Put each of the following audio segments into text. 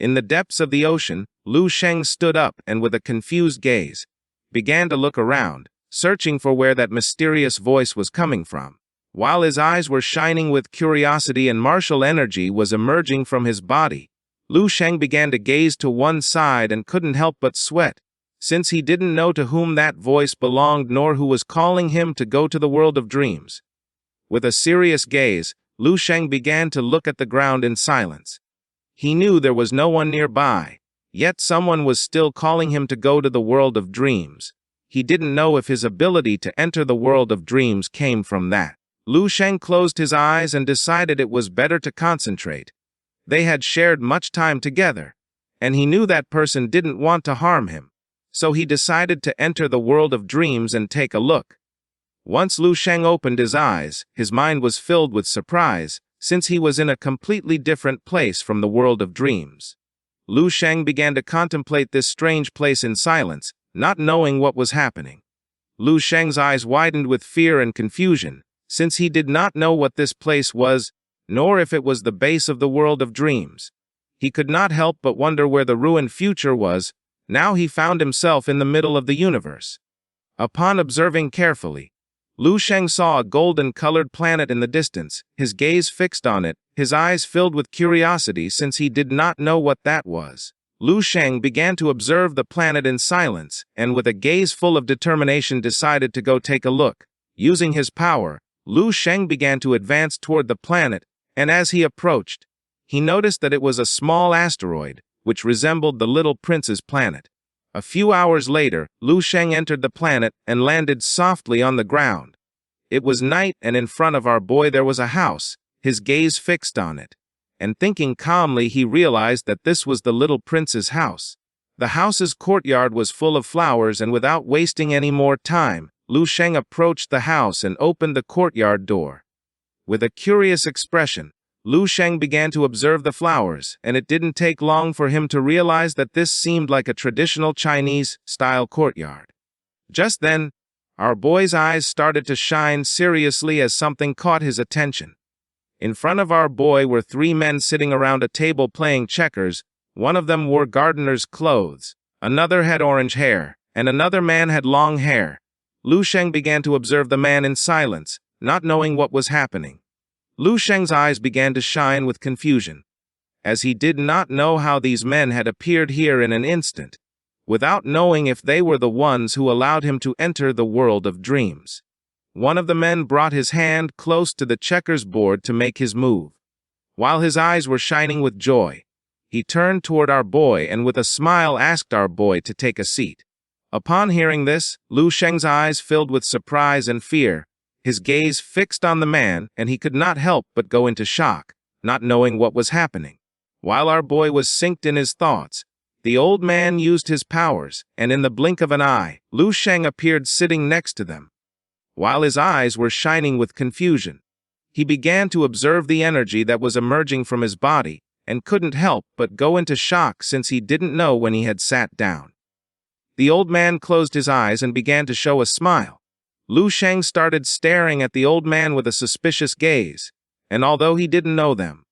In the depths of the ocean, Lu Sheng stood up and with a confused gaze, began to look around, searching for where that mysterious voice was coming from. While his eyes were shining with curiosity and martial energy was emerging from his body, Lu Sheng began to gaze to one side and couldn't help but sweat, since he didn't know to whom that voice belonged nor who was calling him to go to the world of dreams. With a serious gaze, Lu Sheng began to look at the ground in silence. He knew there was no one nearby, yet someone was still calling him to go to the world of dreams. He didn't know if his ability to enter the world of dreams came from that. Lu Sheng closed his eyes and decided it was better to concentrate. They had shared much time together, and he knew that person didn't want to harm him, so he decided to enter the world of dreams and take a look. Once Lu Sheng opened his eyes, his mind was filled with surprise, since he was in a completely different place from the world of dreams. Lu Sheng began to contemplate this strange place in silence, not knowing what was happening. Lu Sheng's eyes widened with fear and confusion, since he did not know what this place was, nor if it was the base of the world of dreams. He could not help but wonder where the ruined future was. Now he found himself in the middle of the universe. Upon observing carefully, Lu Sheng saw a golden-colored planet in the distance, his gaze fixed on it, his eyes filled with curiosity since he did not know what that was. Lu Sheng began to observe the planet in silence, and with a gaze full of determination decided to go take a look. Using his power, Lu Sheng began to advance toward the planet, and as he approached, he noticed that it was a small asteroid, which resembled the little prince's planet. A few hours later, Lu Sheng entered the planet and landed softly on the ground. It was night, and in front of our boy there was a house, his gaze fixed on it. And thinking calmly, he realized that this was the little prince's house. The house's courtyard was full of flowers, and without wasting any more time, Lu Sheng approached the house and opened the courtyard door. With a curious expression, Lu Sheng began to observe the flowers, and it didn't take long for him to realize that this seemed like a traditional Chinese-style courtyard. Just then, our boy's eyes started to shine seriously as something caught his attention. In front of our boy were three men sitting around a table playing checkers. One of them wore gardener's clothes, another had orange hair, and another man had long hair. Lu Sheng began to observe the man in silence, not knowing what was happening. Lu Sheng's eyes began to shine with confusion, as he did not know how these men had appeared here in an instant, without knowing if they were the ones who allowed him to enter the world of dreams. One of the men brought his hand close to the checkers board to make his move. While his eyes were shining with joy, he turned toward our boy and with a smile asked our boy to take a seat. Upon hearing this, Lu Sheng's eyes filled with surprise and fear, his gaze fixed on the man, and he could not help but go into shock, not knowing what was happening. While our boy was synced in his thoughts, the old man used his powers, and in the blink of an eye, Lu Sheng appeared sitting next to them. While his eyes were shining with confusion, he began to observe the energy that was emerging from his body, and couldn't help but go into shock since he didn't know when he had sat down. The old man closed his eyes and began to show a smile. Lu Sheng started staring at the old man with a suspicious gaze, and although he didn't know them,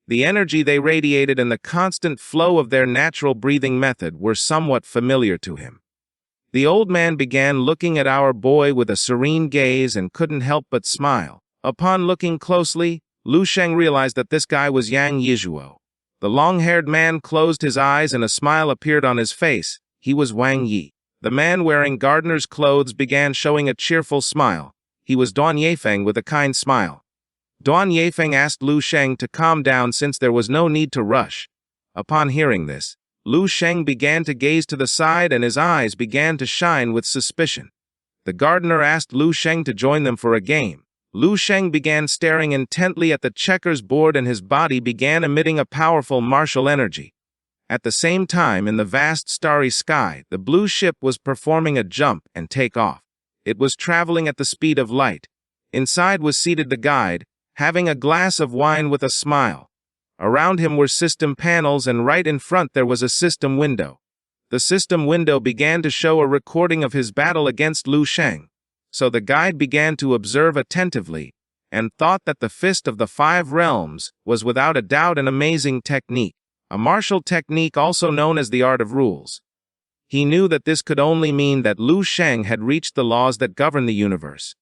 the energy they radiated and the constant flow of their natural breathing method were somewhat familiar to him. The old man began looking at our boy with a serene gaze and couldn't help but smile. Upon looking closely, Lu Sheng realized that this guy was Yang Yizhuo. The long-haired man closed his eyes and a smile appeared on his face. He was Wang Yi. The man wearing gardener's clothes began showing a cheerful smile. He was Duan Yefeng with a kind smile. Duan Yefeng asked Lu Sheng to calm down since there was no need to rush. Upon hearing this, Lu Sheng began to gaze to the side and his eyes began to shine with suspicion. The gardener asked Lu Sheng to join them for a game. Lu Sheng began staring intently at the checkers board and his body began emitting a powerful martial energy. At the same time, in the vast starry sky, the blue ship was performing a jump and take off. It was traveling at the speed of light. Inside was seated the guide, having a glass of wine with a smile. Around him were system panels and right in front there was a system window. The system window began to show a recording of his battle against Lu Sheng. So the guide began to observe attentively and thought that the Fist of the Five Realms was without a doubt an amazing technique. a martial technique also known as the art of rules. He knew that this could only mean that Lu Shang had reached the laws that govern the universe.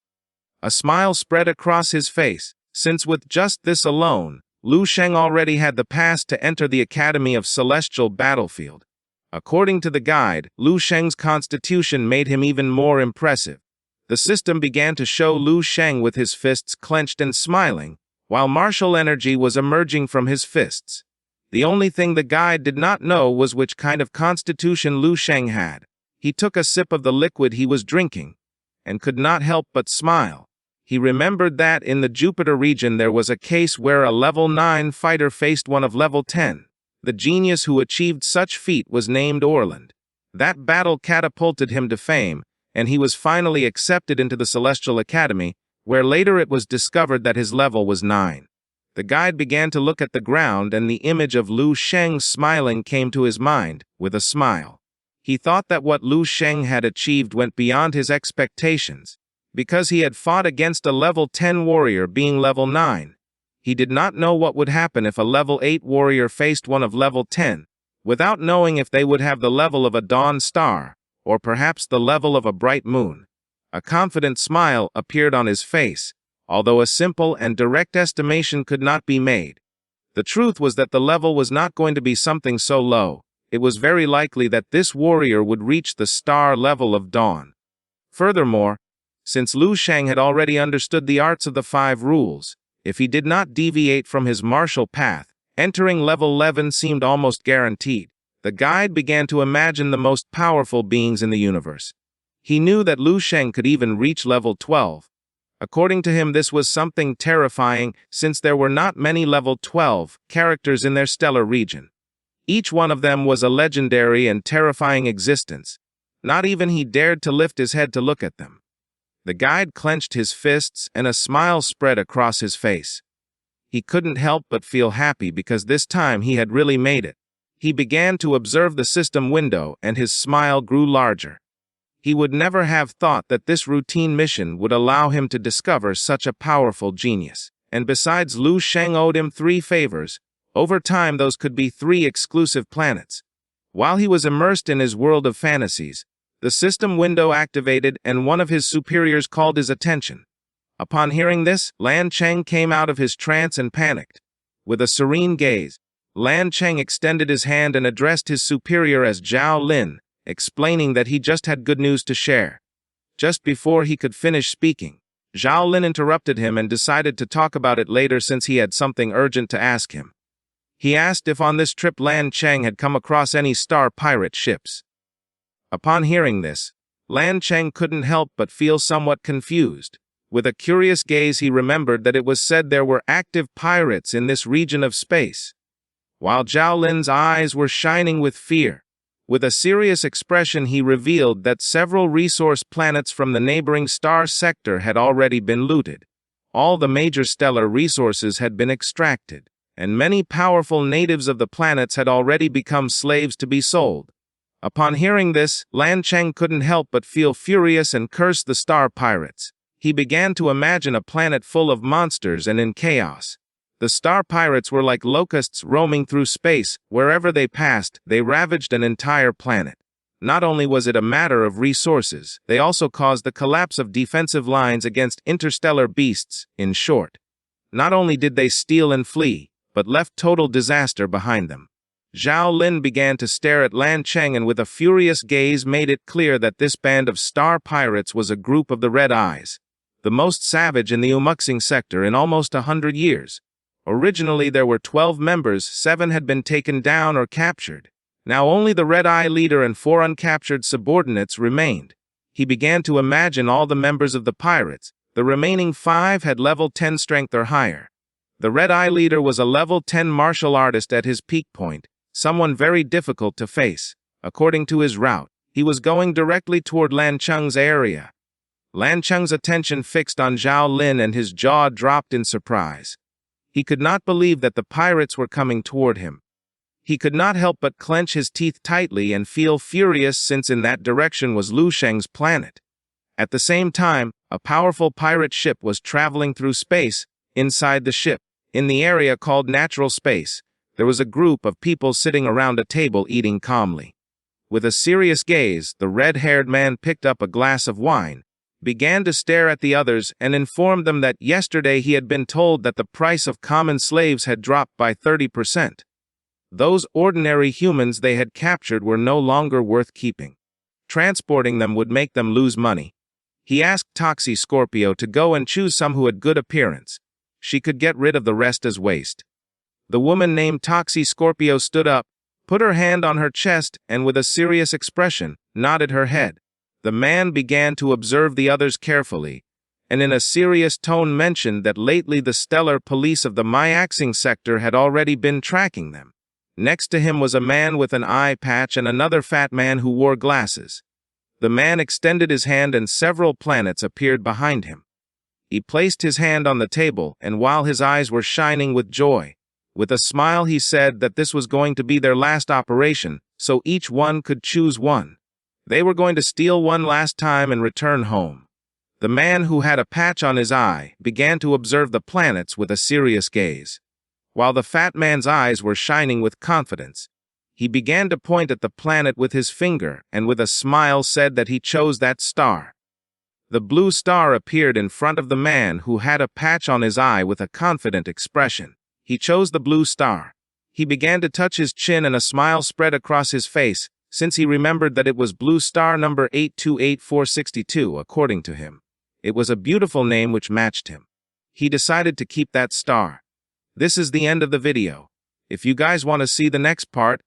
A smile spread across his face, since with just this alone, Lu Shang already had the pass to enter the Academy of Celestial Battlefield. According to the guide, Lu Shang's constitution made him even more impressive. The system began to show Lu Shang with his fists clenched and smiling, while martial energy was emerging from his fists. The only thing the guide did not know was which kind of constitution Lu Shang had. He took a sip of the liquid he was drinking, and could not help but smile. He remembered that in the Jupiter region there was a case where a level 9 fighter faced one of level 10. The genius who achieved such feat was named Orland. That battle catapulted him to fame, and he was finally accepted into the Celestial Academy, where later it was discovered that his level was 9. The guide began to look at the ground, and the image of Lu Shang smiling came to his mind, with a smile. He thought that what Lu Shang had achieved went beyond his expectations, because he had fought against a level 10 warrior being level 9. He did not know what would happen if a level 8 warrior faced one of level 10, without knowing if they would have the level of a dawn star, or perhaps the level of a bright moon. A confident smile appeared on his face, although a simple and direct estimation could not be made. The truth was that the level was not going to be something so low. It was very likely that this warrior would reach the star level of dawn. Furthermore, since Lu Shang had already understood the arts of the 5 rules, if he did not deviate from his martial path, entering level 11 seemed almost guaranteed. The guide began to imagine the most powerful beings in the universe. He knew that Lu Shang could even reach level 12. According to him, this was something terrifying, since there were not many level 12 characters in their stellar region. Each one of them was a legendary and terrifying existence. Not even he dared to lift his head to look at them. The guide clenched his fists, and a smile spread across his face. He couldn't help but feel happy because this time he had really made it. He began to observe the system window, and his smile grew larger. He would never have thought that this routine mission would allow him to discover such a powerful genius. And besides, Lu Shang owed him 3 favors. Over time, those could be 3 exclusive planets. While he was immersed in his world of fantasies, the system window activated, and one of his superiors called his attention. Upon hearing this, Lan Cheng came out of his trance and panicked. With a serene gaze, Lan Cheng extended his hand and addressed his superior as Zhao Lin, explaining that he just had good news to share. Just before he could finish speaking, Zhao Lin interrupted him and decided to talk about it later since he had something urgent to ask him. He asked if on this trip Lan Cheng had come across any star pirate ships. Upon hearing this, Lan Cheng couldn't help but feel somewhat confused. With a curious gaze, he remembered that it was said there were active pirates in this region of space. While Zhao Lin's eyes were shining with fear, with a serious expression he revealed that several resource planets from the neighboring star sector had already been looted. All the major stellar resources had been extracted, and many powerful natives of the planets had already become slaves to be sold. Upon hearing this, Lan Cheng couldn't help but feel furious and curse the star pirates. He began to imagine a planet full of monsters and in chaos. The star pirates were like locusts roaming through space. Wherever they passed, they ravaged an entire planet. Not only was it a matter of resources, they also caused the collapse of defensive lines against interstellar beasts. In short, not only did they steal and flee, but left total disaster behind them. Zhao Lin began to stare at Lan Cheng and with a furious gaze made it clear that this band of star pirates was a group of the Red Eyes, the most savage in the Umuxing sector in almost 100 years. Originally there were 12 members, 7 had been taken down or captured. Now only the Red Eye leader and 4 uncaptured subordinates remained. He began to imagine all the members of the pirates. The remaining 5 had level 10 strength or higher. The Red Eye leader was a level 10 martial artist at his peak point, someone very difficult to face. According to his route, he was going directly toward Lan Cheng's area. Lan Cheng's attention fixed on Zhao Lin and his jaw dropped in surprise. He could not believe that the pirates were coming toward him. He could not help but clench his teeth tightly and feel furious since in that direction was Lu Shang's planet. At the same time, a powerful pirate ship was traveling through space. Inside the ship, in the area called natural space, there was a group of people sitting around a table eating calmly. With a serious gaze, the red-haired man picked up a glass of wine, began to stare at the others, and informed them that yesterday he had been told that the price of common slaves had dropped by 30%. Those ordinary humans they had captured were no longer worth keeping. Transporting them would make them lose money. He asked Toxie Scorpio to go and choose some who had good appearance. She could get rid of the rest as waste. The woman named Toxie Scorpio stood up, put her hand on her chest, and with a serious expression, nodded her head. The man began to observe the others carefully, and in a serious tone mentioned that lately the stellar police of the Myaxing sector had already been tracking them. Next to him was a man with an eye patch and another fat man who wore glasses. The man extended his hand and several planets appeared behind him. He placed his hand on the table, and while his eyes were shining with joy, with a smile he said that this was going to be their last operation, so each one could choose one. They were going to steal one last time and return home. The man who had a patch on his eye began to observe the planets with a serious gaze. While the fat man's eyes were shining with confidence, he began to point at the planet with his finger and with a smile said that he chose that star. The blue star appeared in front of the man who had a patch on his eye with a confident expression. He chose the blue star. He began to touch his chin and a smile spread across his face, since he remembered that it was blue star number 828462 according to him. It was a beautiful name which matched him. He decided to keep that star. This is the end of the video. If you guys want to see the next part,